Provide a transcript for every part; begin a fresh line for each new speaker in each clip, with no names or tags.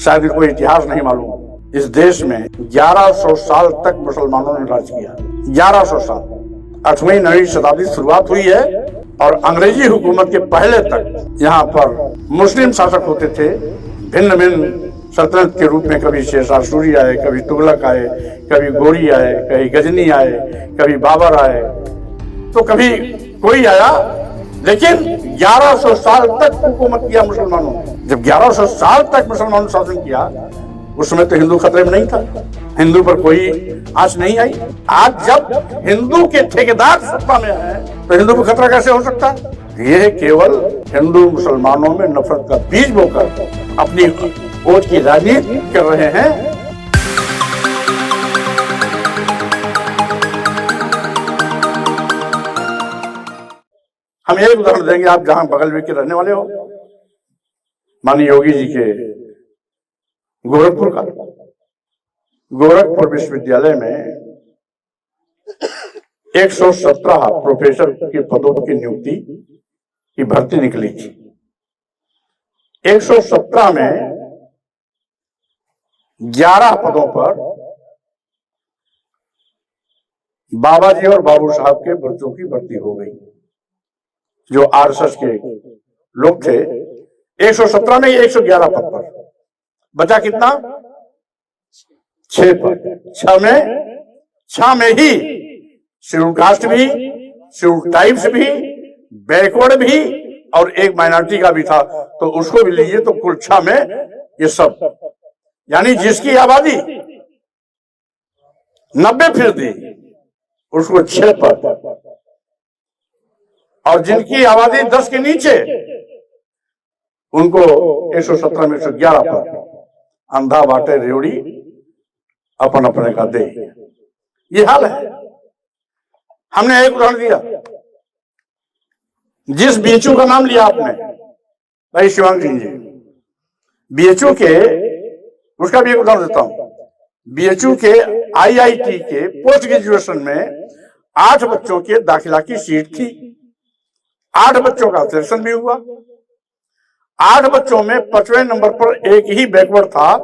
शायद कोई इतिहास नहीं मालूम। इस देश में 1100 साल तक मुसलमानों ने राज किया। 1100 साल, 8वीं 9वीं शताब्दी शुरुआत हुई है और अंग्रेजी हुकूमत के पहले तक यहाँ पर मुस्लिम शासक होते थे। भिन्न भिन्न सल्तनत के रूप में कभी शेरशाह सूरी आए, कभी तुगलक आए, कभी गोरी आए, कभी गजनी आए, कभी बाबर आए, तो कभी कोई आया, लेकिन 1100 साल तक हुकूमत किया मुसलमानों ने। जब 1100 साल तक मुसलमानों ने शासन किया, उस समय तो हिंदू खतरे में नहीं था, हिंदू पर कोई आंच नहीं आई। आज जब हिंदू के ठेकेदार सत्ता में है तो हिंदू पर खतरा कैसे हो सकता है? ये केवल हिंदू मुसलमानों में नफरत का बीज बोकर अपनी वोट की राजनीति कर रहे हैं। हम एक उदाहरण देंगे, आप जहां बगल में के रहने वाले हो, माननीय योगी जी के गोरखपुर का, गोरखपुर विश्वविद्यालय में 117 प्रोफेसर के पदों की नियुक्ति की भर्ती निकली थी। 117 में 11 पदों पर बाबा जी और बाबू साहब के बच्चों की भर्ती हो गई, जो आरएसएस के लोग थे। 117 में 111 पद पर बचा कितना? 6 पद। 6 में ही शेड्यूल कास्ट भी, शेड्यूल ट्राइब्स भी, बैकवर्ड भी और एक माइनॉरिटी का भी था, तो उसको भी लीजिए तो कुल 6 में ये सब, यानी जिसकी आबादी 90% उसको 6 पद, और जिनकी आबादी 10 के नीचे उनको 117 में 111 पद। अंधा बाटे रेवड़ी अपन अपने का दे, ये हाल है। हमने एक उदाहरण दिया, जिस बीएचयू का नाम लिया आपने, भाई शिवांग सिंह जी, बीएचयू के, उसका भी एक उदाहरण देता हूं। बीएचयू के आईआईटी के पोस्ट ग्रेजुएशन में 8 बच्चों के दाखिला की सीट थी। 8 बच्चों का सिलेक्शन भी हुआ। 8 बच्चों में 5वें नंबर पर एक ही बैकवर्ड था,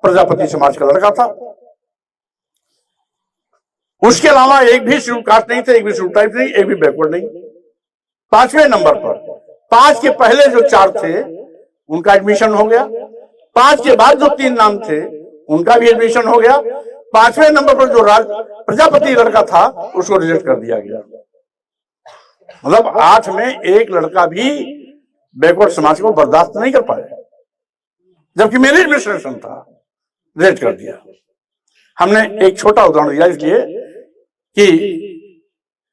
प्रजापति समाज का लड़का था। उसके अलावा एक भी शेड्यूल कास्ट नहीं थे, एक भी शेड्यूल ट्राइब नहीं, एक भी बैकवर्ड नहीं। 5वें नंबर पर 5 के पहले जो 4 थे उनका एडमिशन हो गया। 5 के बाद जो 3 नाम थे उनका भी एडमिशन हो गया। 5वें नंबर पर जो प्रजापति लड़का था उसको रिजेक्ट कर दिया गया। मतलब 8 में एक लड़का भी बैकवर्ड समाज को बर्दाश्त नहीं कर पाया, जबकि मेरी एडमिनिस्ट्रेशन था, रिजेक्ट कर दिया। हमने एक छोटा उदाहरण दिया इसलिए कि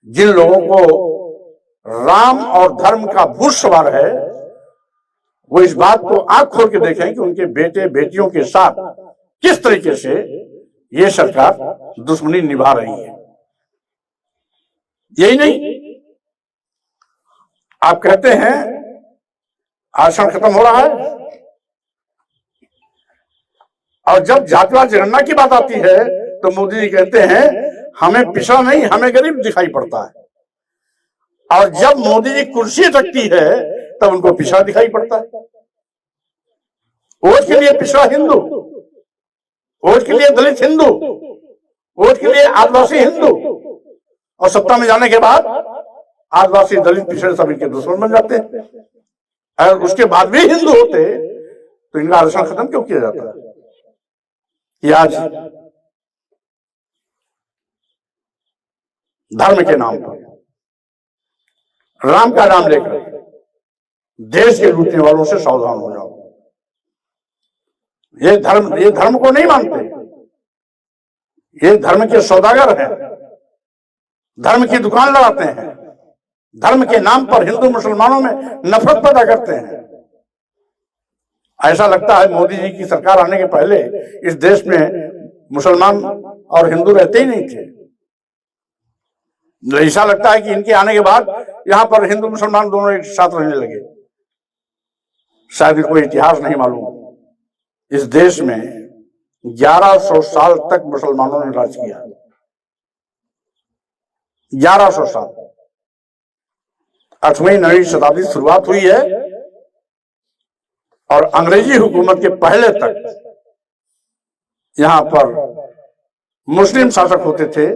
जिन लोगों को राम और धर्म का भूत सवार है, वो इस बात को आंख खोल के देखें कि उनके बेटे बेटियों के साथ किस तरीके से ये सरकार दुश्मनी निभा रही है। यही नहीं, आप कहते हैं आरक्षण खत्म हो रहा है, और जब जातिवाद जनगणना की बात आती है तो मोदी जी कहते हैं हमें पिछड़ा नहीं, हमें गरीब दिखाई पड़ता है। और जब मोदी जी कुर्सी रखती है तब उनको पिछड़ा दिखाई पड़ता है। वोट के लिए पिछड़ा हिंदू, वोट के लिए दलित हिंदू, वोट के लिए आदिवासी हिंदू, और सत्ता में जाने के बाद आदिवासी दलित पिछड़े सब इनके दुश्मन बन जाते हैं। अगर उसके बाद भी हिंदू होते तो इनका आरक्षण खत्म क्यों किया जाता है? कि आज धर्म के नाम पर, राम का नाम लेकर देश के लूटने वालों से सावधान हो जाओ। ये धर्म को नहीं मानते, ये धर्म के सौदागर हैं, धर्म की दुकान लगाते हैं, धर्म के नाम पर हिंदू मुसलमानों में नफरत पैदा करते हैं। ऐसा लगता है मोदी जी की सरकार आने के पहले इस देश में मुसलमान और हिंदू रहते ही नहीं थे। ऐसा लगता है कि इनके आने के बाद यहां पर हिंदू मुसलमान दोनों एक साथ रहने लगे। शायद कोई इतिहास नहीं मालूम। इस देश में 1100 साल तक मुसलमानों ने राज किया। 1100 साल, 8वीं 9वीं शताब्दी शुरुआत हुई है और अंग्रेजी हुकूमत के पहले तक यहाँ पर मुस्लिम शासक होते थे,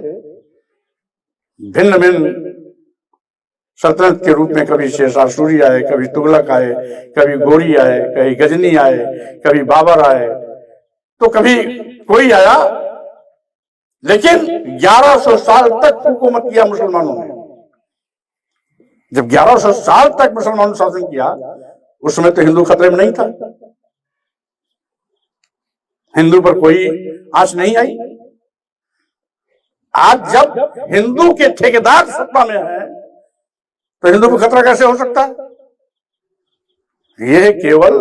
भिन्न भिन्न सल्तनत के रूप में, कभी शेरशाह सूरी आए, कभी तुगलक आए, कभी गोरी आए, कभी गजनी आए, कभी बाबर आए, तो कभी कोई आया, लेकिन 1100 साल तक हुकूमत किया मुसलमानों ने। जब 1100 साल तक मुसलमानों ने शासन किया, उस समय तो हिंदू खतरे में नहीं था, हिंदू पर कोई आंच नहीं आई। आज जब हिंदू के ठेकेदार सत्ता में है तो हिंदू को खतरा कैसे हो सकता है? यह केवल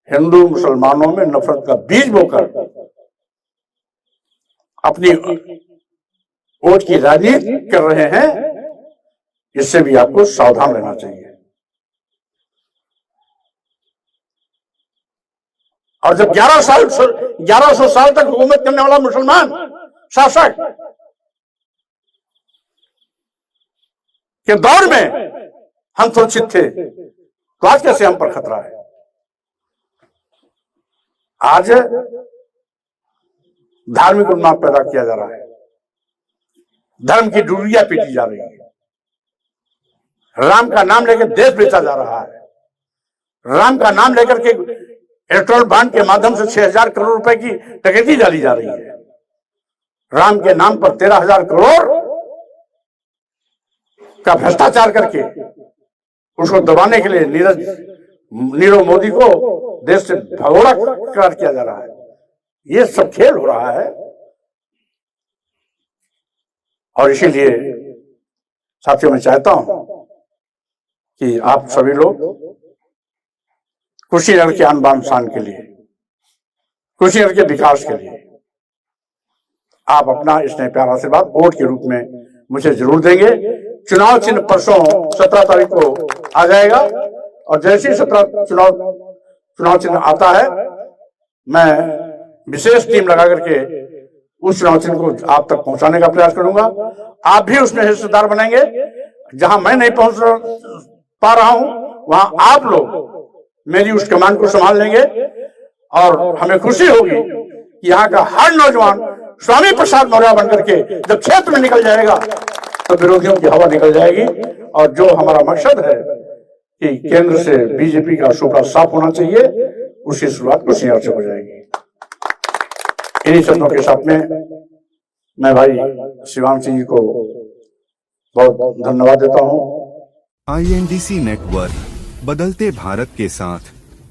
हिंदू मुसलमानों में नफरत का बीज बोकर अपनी वोट की राजनीति कर रहे हैं। इससे भी आपको सावधान रहना चाहिए। और जब 1100 साल तक हुकूमत करने वाला मुसलमान शासक के दौर में हम सुरक्षित थे, तो आज कैसे हम पर खतरा है? आज धार्मिक उन्माद पैदा किया जा रहा है, धर्म की डुरिया पीटी जा रही है, राम का नाम लेकर देश बेचा जा रहा है, राम का नाम लेकर के इलेक्ट्रॉल बॉन्ड के माध्यम से 6000 करोड़ रुपए की डकैती डाली जा रही है। राम के नाम पर 13,000 करोड़ का भ्रष्टाचार करके उसको दबाने के लिए नीरव मोदी को देश से भगोड़ा करार किया जा रहा है। ये सब खेल हो रहा है। और इसीलिए साथियों, मैं चाहता हूं कि आप सभी लोग कुशीनगर के आन बान शान के लिए, कुशीनगर के विकास के लिए आप अपना स्नेह प्यार आशीर्वाद वोट के रूप में मुझे जरूर देंगे। चुनाव चिन्ह परसों 17 तारीख को आ जाएगा, और जैसे ही 17 चुनाव चिन्ह आता है, मैं विशेष टीम लगा करके उस चुनाव चिन्ह को आप तक पहुंचाने का प्रयास करूंगा। आप भी उसमें हिस्सेदार बनेंगे। जहां मैं नहीं पहुंच पा रहा हूं, वहां आप लोग मेरी उस कमान को संभाल लेंगे, और हमें खुशी होगी कि यहाँ का हर नौजवान स्वामी प्रसाद मौर्य बनकर के जब क्षेत्र में निकल जाएगा तो विरोधियों की हवा निकल जाएगी। और जो हमारा मकसद है कि केंद्र से बीजेपी का सूपड़ा साफ होना चाहिए, उसकी शुरुआत कुशीनगर से हो जाएगी। इन्हीं शब्दों के साथ में मैं भाई शिवांग सिंह जी को बहुत बहुत धन्यवाद देता हूँ।
INDC नेटवर्क, बदलते भारत के साथ।